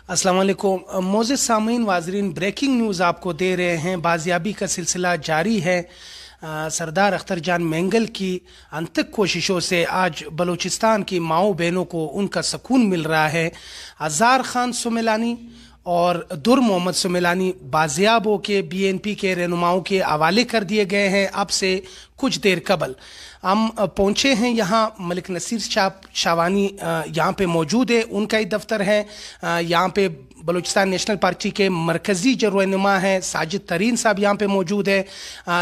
अस्सलाम वालेकुम मोज़िज़ सामीन वाज़रीन, ब्रेकिंग न्यूज़ आपको दे रहे हैं। बाजियाबी का सिलसिला जारी है। सरदार अख्तर जान मेंगल की अनथक कोशिशों से आज बलूचिस्तान की माओ बहनों को उनका सुकून मिल रहा है। अज़ार खान सुमेलानी और दुर मोहम्मद सुमेलानी बाजियाब होके BNP के रहनुमाओं के हवाले कर दिए गए हैं। अब से कुछ देर कबल हम पहुँचे हैं यहाँ। मलिक नसीर शावानी यहाँ पे मौजूद है, उनका ही दफ्तर है। यहाँ पे बलूचिस्तान नेशनल पार्टी के मरकज़ी जो रहनुमा हैं साजिद तरीन साहब यहाँ पे मौजूद है।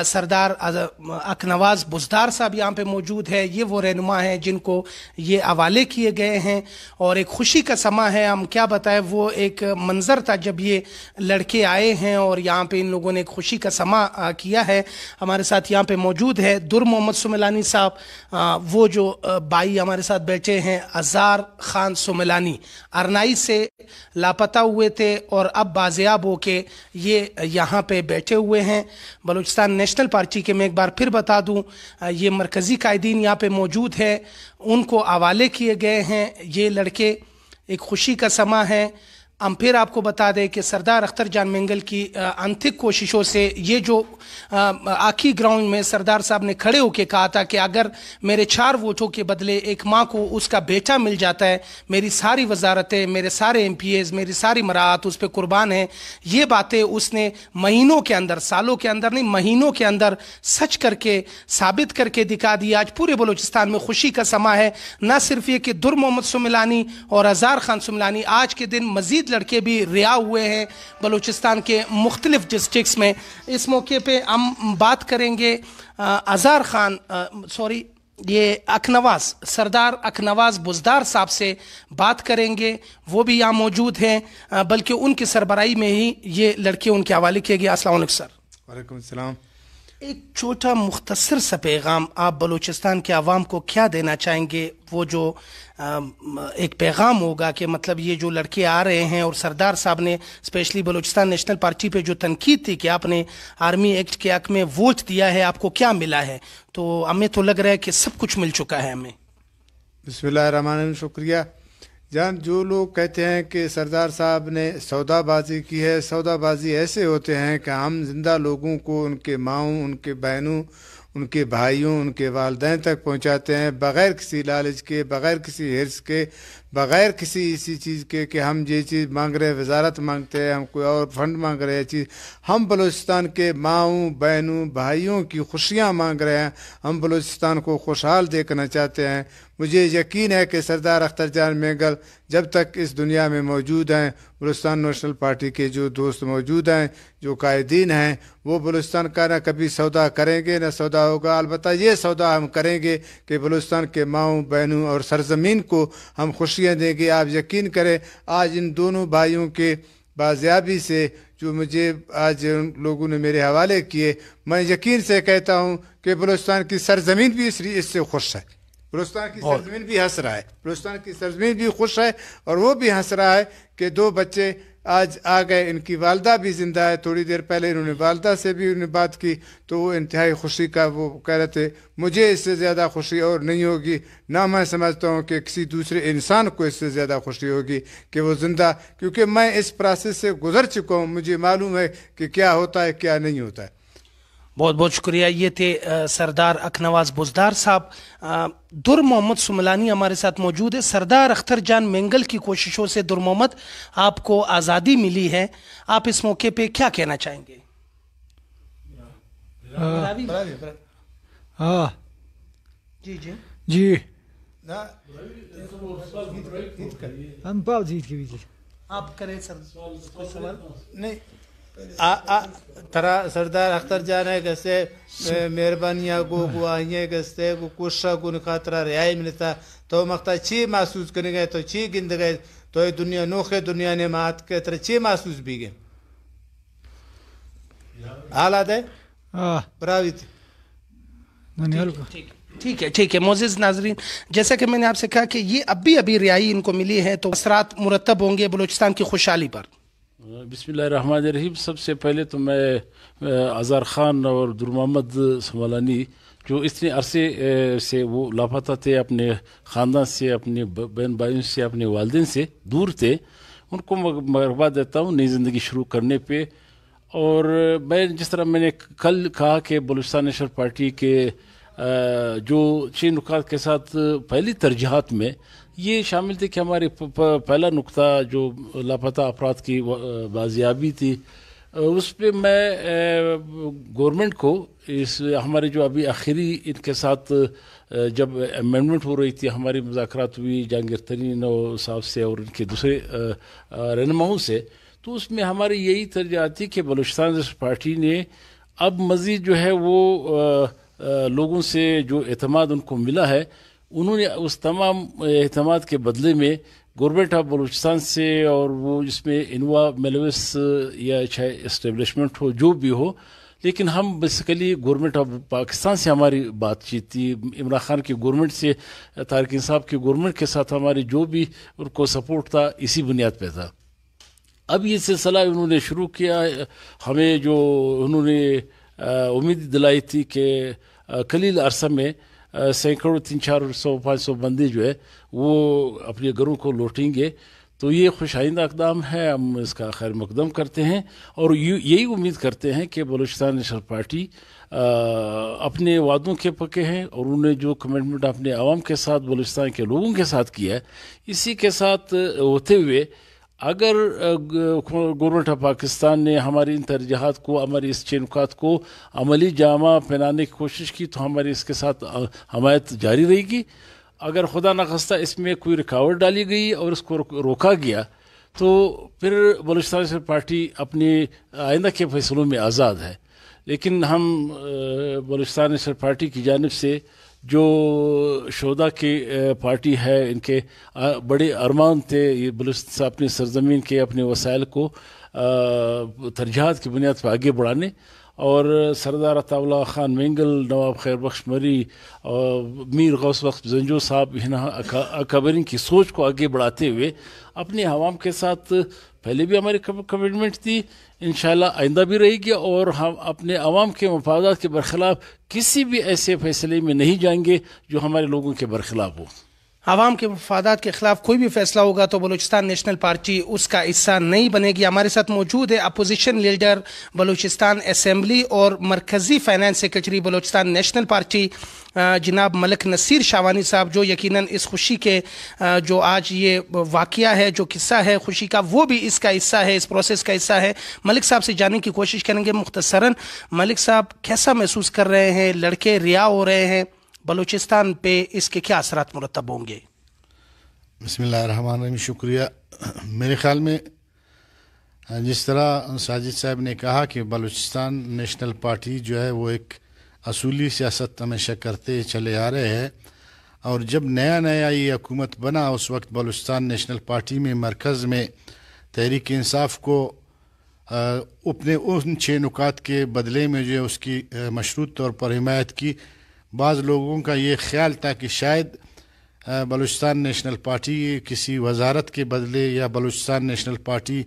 सरदार अकनवाज़ बुज़दार साहब यहाँ पे मौजूद है। ये वो रहनुमा हैं जिनको ये हवाले किए गए हैं और एक खुशी का समा है। हम क्या बताएं, वो एक मंज़र था जब ये लड़के आए हैं और यहाँ पे इन लोगों ने एक खुशी का समा किया है। हमारे साथ यहाँ पे मौजूद है दुर मोहम्मद सुमेलानी साहब, वो जो भाई हमारे साथ बैठे हैं। अज़ार खान सुमेलानी अरनाई से लापता हुए थे और अब बाजियाब होके ये यहाँ पे बैठे हुए हैं। बलूचिस्तान नेशनल पार्टी के, मैं एक बार फिर बता दूं, ये मरकज़ी कायदीन यहाँ पे मौजूद है, उनको हवाले किए गए हैं ये लड़के। एक खुशी का समा है। हम फिर आपको बता दें कि सरदार अख्तर जान मेंगल की अनथिक कोशिशों से ये जो आखिरी ग्राउंड में सरदार साहब ने खड़े होकर कहा था कि अगर मेरे 4 वोटों के बदले एक माँ को उसका बेटा मिल जाता है, मेरी सारी वजारतें, मेरे सारे MPAs, मेरी सारी मराहत उस पर कुर्बान हैं। ये बातें उसने महीनों के अंदर, सालों के अंदर नहीं, महीनों के अंदर सच करके साबित करके दिखा दिया। आज पूरे बलूचिस्तान में खुशी का समा है। न सिर्फ ये कि दुर मोहम्मद सुमेलानी और अज़ार खान सुमेलानी, आज के दिन मजीद लड़के भी रिहा हुए हैं बलूचिस्तान के मुख्तलिफ डिस्ट्रिक्ट्स में। इस मौके पे हम बात करेंगे अज़ार खान ये अकनवाज़, सरदार अकनवाज़ बुज़दार साहब से बात करेंगे। वो भी यहाँ मौजूद हैं, बल्कि उनकी सरबराही में ही ये लड़के उनके हवाले किए गए। अस्सलाम वालेकुम सर। वालेकुम सलाम। एक छोटा मुख्तसर सा पैगाम आप बलूचिस्तान के अवाम को क्या देना चाहेंगे? वो जो एक पैगाम होगा कि मतलब ये जो लड़के आ रहे हैं और सरदार साहब ने स्पेशली बलूचिस्तान नेशनल पार्टी पे जो तनकीद थी कि आपने आर्मी एक्ट के हक में वोट दिया है, आपको क्या मिला है? तो हमें तो लग रहा है कि सब कुछ मिल चुका है हमें। बिस्मिल्लाहिर्रहमानिर्रहीम। शुक्रिया जान। जो लोग कहते हैं कि सरदार साहब ने सौदाबाजी की है, सौदाबाजी ऐसे होते हैं कि हम जिंदा लोगों को उनके माओं, उनके बहनों, उनके भाइयों, उनके वालिदैन तक पहुंचाते हैं बग़ैर किसी लालच के, बग़ैर किसी हिर्स के, बग़ैर किसी इसी चीज़ के कि हम ये चीज़ मांग रहे हैं, वजारत मांगते हैं, हम कोई और फंड मांग रहे हैं चीज़। हम बलूचिस्तान के माओं, बहनों, भाइयों की खुशियाँ मांग रहे हैं। हम बलूचिस्तान को खुशहाल देखना चाहते हैं। मुझे यकीन है कि सरदार अख्तर जान मेंगल जब तक इस दुनिया में मौजूद हैं, बलूचिस्तान नेशनल पार्टी के जो दोस्त मौजूद हैं, जो कायदीन हैं, वो बलूचिस्तान का ना कभी सौदा करेंगे ना सौदा होगा। अलबत्ता ये सौदा हम करेंगे कि बलूचिस्तान के माओं, बहनों और सरजमीन को हम खुशियाँ देंगे। आप यकीन करें, आज इन दोनों भाइयों के बाजियाबी से जो मुझे आज उन लोगों ने मेरे हवाले किए, मैं यकीन से कहता हूँ कि बलूचिस्तान की सरजमीन भी इससे खुश है। बलूचिस्तान की सरजमीन भी हंस रहा है, बलूचिस्तान की सरजमीन भी खुश है और वो भी हंस रहा है कि 2 बच्चे आज आ गए। इनकी वालदा भी ज़िंदा है। थोड़ी देर पहले इन्होंने वालदा से भी उन्हें बात की तो वो इंतहाई खुशी का वो कह रहे थे, मुझे इससे ज़्यादा खुशी और नहीं होगी, ना मैं समझता हूँ कि किसी दूसरे इंसान को इससे ज़्यादा खुशी होगी कि वो ज़िंदा, क्योंकि मैं इस प्रोसेस से गुजर चुका हूँ। मुझे मालूम है कि क्या होता है, क्या नहीं होता है। बहुत बहुत शुक्रिया। ये थे सरदार अकनवाज़ बुज़दार साहब। दुर मोहम्मद सुमेलानी हमारे साथ मौजूद है। सरदार अख्तर जान मेंगल की कोशिशों से दुर मोहम्मद आपको आज़ादी मिली है, आप इस मौके पे क्या कहना चाहेंगे? हाँ जी जी जी हम पाव जीत के बीच आप करें सर, कोई सवाल नहीं। तरा सरदार अख्तर जान है कैसे मेहरबानियाँ को गुआहियाँ कैसे को कुशा को खातरा रियाई मिलता तो मख्ता ची महसूस करेंगे तो ची गिंद गए तो ये दुनिया नोखे दुनिया ने मात के तरह ची महसूस भी गए हालात है प्रावित। ठीक है मोज़िज़ नाज़रीन, जैसा कि मैंने आपसे कहा कि ये अभी रिहाई इनको मिली है तो असरात मुरतब होंगे बलूचिस्तान की खुशहाली पर। बिस्मिल्लाहिर्रहमानिर्रहीम। सबसे पहले तो मैं अज़ार ख़ान और दुर मोहम्मद सुमेलानी जो इतने अरसे से वो लापता थे, अपने ख़ानदान से, अपने बहन भाइयों से, अपने वालिदैन से दूर थे, उनको मुबारकबाद देता हूँ नई ज़िंदगी शुरू करने पे। और मैं जिस तरह मैंने कल कहा कि बलूचिस्तान नेशनल पार्टी के जो 6 नुकात के साथ पहली तरजीहात में ये शामिल थे कि हमारे पहला नुक्ता जो लापता अफराद की बाजियाबी थी, उस पर मैं गवर्नमेंट को इस हमारे जो अभी आखिरी इनके साथ जब अमेंडमेंट हो रही थी, हमारी मुज़ाकरात हुई जहांगीर तरीन और साहब से और इनके दूसरे रहनुमाओं से, तो उसमें हमारी यही तरजीहात थी कि बलूचिस्तान पार्टी ने अब मज़ीद जो है वो लोगों से जो एतमाद उनको मिला है, उन्होंने उस तमाम एतमाद के बदले में गवर्नमेंट ऑफ बलूचिस्तान से, और वो जिसमें इनवा मेलविस या चाहे इस्टेब्लिशमेंट हो जो भी हो, लेकिन हम बेसिकली गवर्नमेंट ऑफ पाकिस्तान से हमारी बातचीत थी, इमरान खान की गवर्नमेंट से, तारिक इंसाफ की गवर्नमेंट के साथ हमारी जो भी उनको सपोर्ट था इसी बुनियाद पे था। अब ये सिलसिला उन्होंने शुरू किया, हमें जो उन्होंने उम्मीद दिलाई थी कि कलील अरसा में सैकड़ों 300-400-500 बंदी जो है वो अपने घरों को लौटेंगे, तो ये खुश आइंदा इक़दाम है, हम इसका खैर मकदम करते हैं और यही उम्मीद करते हैं कि बलूचिस्तान नेशनल पार्टी अपने वादों के पक्के हैं और उन्होंने जो कमिटमेंट अपने आवाम के साथ, बलूचिस्तान के लोगों के साथ किया है, इसी के साथ होते हुए अगर गवर्नमेंट ऑफ पाकिस्तान ने हमारी इन तरजीहात को, हमारी इस 6 नुकात को अमली जामा पहनाने की कोशिश की, तो हमारी इसके साथ हमायत जारी रहेगी। अगर खुदा न खास्ता इसमें कोई रुकावट डाली गई और इसको रोका गया, तो फिर बलूचिस्तान नेशनल पार्टी अपने आइंदा के फैसलों में आज़ाद है। लेकिन हम बलूचिस्तान नेशनल पार्टी की जानिब से जो शोदा की पार्टी है, इनके बड़े अरमान थे ये बलूचिस्तान अपनी सरजमीन के अपने वसाइल को तरजीहात की बुनियाद पर आगे बढ़ाने, और सरदार अताउल्लाह खान मेंगल, नवाब खैर बख्श मरी और मीर गौस बख्श जंजो साहब अकाबरीन की सोच को आगे बढ़ाते हुए अपने अवाम के साथ पहले भी हमारी कमिटमेंट थी, इंशाल्लाह आइंदा भी रहेगी, और हम अपने अवाम के मफादात के बरखिलाफ किसी भी ऐसे फैसले में नहीं जाएंगे जो हमारे लोगों के बरखिलाफ हो। आवाम के मफादात के खिलाफ कोई भी फैसला होगा तो बलूचिस्तान नेशनल पार्टी उसका हिस्सा नहीं बनेगी। हमारे साथ मौजूद है अपोजिशन लीडर बलूचिस्तान असेंबली और मरकज़ी finance secretary Balochistan national party जनाब मलिक नसीर शावानी साहब, जो यकीनन इस खुशी के जो आज ये वाक़या है, जो किस्सा है खुशी का, वो भी इसका हिस्सा है, इस प्रोसेस का हिस्सा है। मलिक साहब से जानने की कोशिश करेंगे मुख्तसरन। मलिक साहब कैसा महसूस कर रहे हैं? लड़के रिहा हो रहे हैं, बलूचिस्तान पे इसके क्या असरात मुरतब होंगे? बिस्मिल्लाहिर्रहमानिर्रहीम, शुक्रिया। मेरे ख्याल में जिस तरह साजिद साहब ने कहा कि बलूचिस्तान नेशनल पार्टी जो है वो एक असूली सियासत हमेशा करते चले आ रहे हैं, और जब नया ये हुकूमत बना उस वक्त बलूचिस्तान नेशनल पार्टी में मरकज़ में तहरीक इंसाफ को अपने उन 6 नुकात के बदले में जो है उसकी मशरूत तौर पर हिमायत की। बाज़ लोगों का ये ख्याल था कि शायद बलूचिस्तान नेशनल पार्टी किसी वजारत के बदले, या बलूचिस्तान नेशनल पार्टी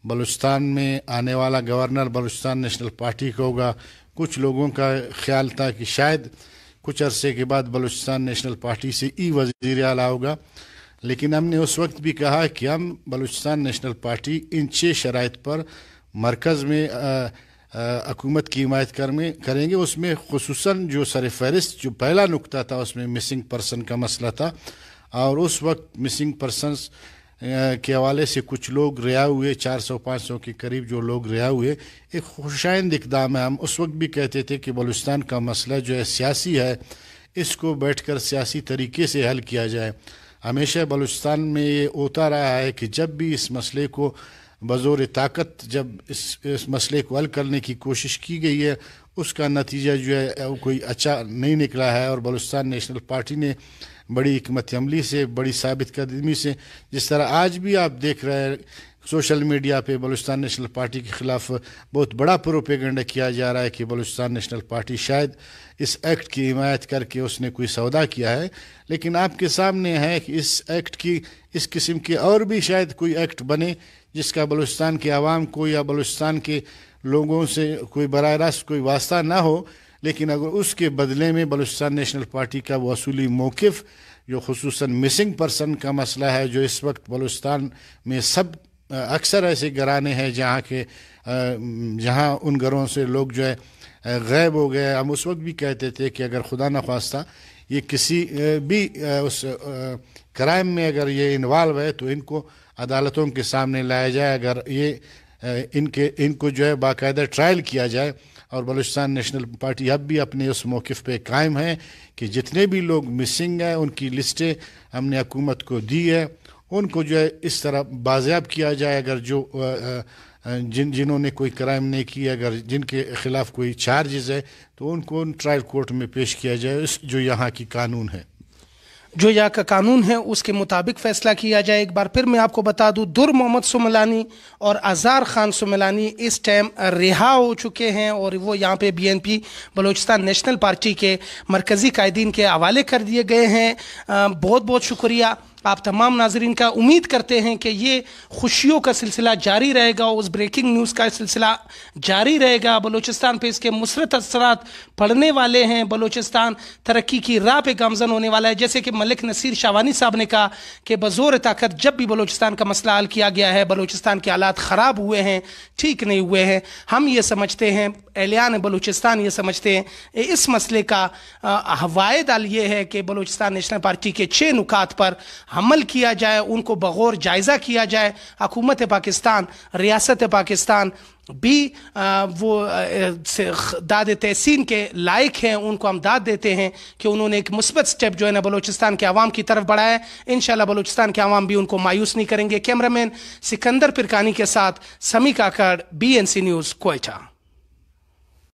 बलूचिस्तान में आने वाला गवर्नर बलूचिस्तान नेशनल पार्टी का होगा। कुछ लोगों का ख्याल था कि शायद कुछ अरसे के बाद बलूचिस्तान नेशनल पार्टी से वज़ीर आला होगा। लेकिन हमने उस वक्त भी कहा कि हम बलूचिस्तान नेशनल पार्टी इन 6 शराइत पर मरकज़ में हुकूमत की हिमायत करेंगे। उसमें खुसूसन जो सर फहरिस्त जो पहला नुक्ता था उसमें मिसिंग पर्सन का मसला था, और उस वक्त मिसिंग पर्सनस के हवाले से कुछ लोग रिहा हुए, 400-500 के करीब जो लोग रिहा हुए, एक खुशाइंद इक़दाम है। हम उस वक्त भी कहते थे कि बलूचिस्तान का मसला जो है सियासी है, इसको बैठकर सियासी तरीके से हल किया जाए। हमेशा बलूचिस्तान में ये होता रहा है कि जब भी इस मसले को बज़ोर ताकत जब इस मसले को हल करने की कोशिश की गई है, उसका नतीजा जो है कोई अच्छा नहीं निकला है। और बलूचिस्तान नेशनल पार्टी ने बड़ी हिकमत अमली से, बड़ी साबित कदमी से, जिस तरह आज भी आप देख रहे हैं सोशल मीडिया पे बलूचिस्तान नेशनल पार्टी के ख़िलाफ़ बहुत बड़ा प्रोपेगेंडा किया जा रहा है कि बलूचिस्तान नेशनल पार्टी शायद इस एक्ट की हिमायत करके उसने कोई सौदा किया है। लेकिन आपके सामने है कि इस एक्ट की, इस किस्म के और भी शायद कोई एक्ट बने जिसका बलूचिस्तान के आवाम को या बलूचिस्तान के लोगों से कोई बराह रास्त कोई वास्ता ना हो, लेकिन अगर उसके बदले में बलूचिस्तान नेशनल पार्टी का वो असूली मौक़िफ़ जो खुसूसन मिसिंग पर्सन का मसला है, जो इस वक्त बलूचिस्तान में सब اکثر ایسے گھرانے ہیں جہاں ان گھروں سے لوگ جو ہے غائب ہو گئے. ہم اس وقت بھی کہتے تھے کہ اگر خدا نخواستہ یہ کسی بھی اس کرائم میں اگر یہ انوالو ہے تو ان کو عدالتوں کے سامنے لایا جائے. اگر یہ ان کو جو ہے باقاعدہ ٹرائل کیا جائے. اور بلوچستان نیشنل پارٹی اب بھی اپنے اس موقف پہ قائم ہے کہ جتنے بھی لوگ مسنگ ہیں ان کی لسٹیں ہم نے حکومت کو دی ہے, ان کو جو ہے اس طرح بازیاب کیا جائے. اگر جنہوں نے کوئی کرائم نہیں کیا, اگر جن کے خلاف کوئی چارجز ہے تو ان کو ٹرائل کورٹ میں پیش کیا جائے, جو یہاں کی قانون ہے. جو یہاں کا قانون ہے اس کے مطابق فیصلہ کیا جائے. ایک بار پھر میں آپ کو بتا دوں, در محمد سملانی اور اظہار خان سملانی اس ٹائم رہا ہو چکے ہیں اور وہ یہاں پہ BNP بلوچستان نیشنل پارٹی کے مرکزی قائدین کے حوالے کر دیے گئے ہیں. بہت بہت شکریہ آپ تمام ناظرین کا. امید کرتے ہیں کہ یہ خوشیوں کا سلسلہ جاری رہے گا, اس بریکنگ نیوز کا سلسلہ جاری رہے گا. بلوچستان پہ اس کے مثبت اثرات پڑنے والے ہیں. بلوچستان ترقی کی راہ پہ گامزن ہونے والا ہے. جیسے کہ ملک نصیر شاوانی صاحب نے کہا کہ بزور طاقت جب بھی بلوچستان کا مسئلہ حل کیا گیا ہے, بلوچستان کے حالات خراب ہوئے ہیں, ٹھیک نہیں ہوئے ہیں. ہم یہ سمجھتے ہیں, اہلیان بلوچستان یہ سمجھتے ہیں, اس مسئلے کا واحد حل یہ ہے کہ بلوچستان نیشنل پارٹی کے 6 نکات پر عمل کیا جائے, ان کو بغور جائزہ کیا جائے. حکومت پاکستان, ریاست پاکستان بھی وہ داد تحسین کے لائق ہیں. ان کو ہم داد دیتے ہیں کہ انہوں نے ایک مثبت سٹیپ جو ہے نا بلوچستان کے عوام کی طرف بڑھایا ہے. انشاءاللہ بلوچستان کے عوام بھی ان کو مایوس نہیں کریں گے. کیمرہ مین سکندر پرکانی کے ساتھ سمی کاکڑ, BNC نیوز, کوئٹہ.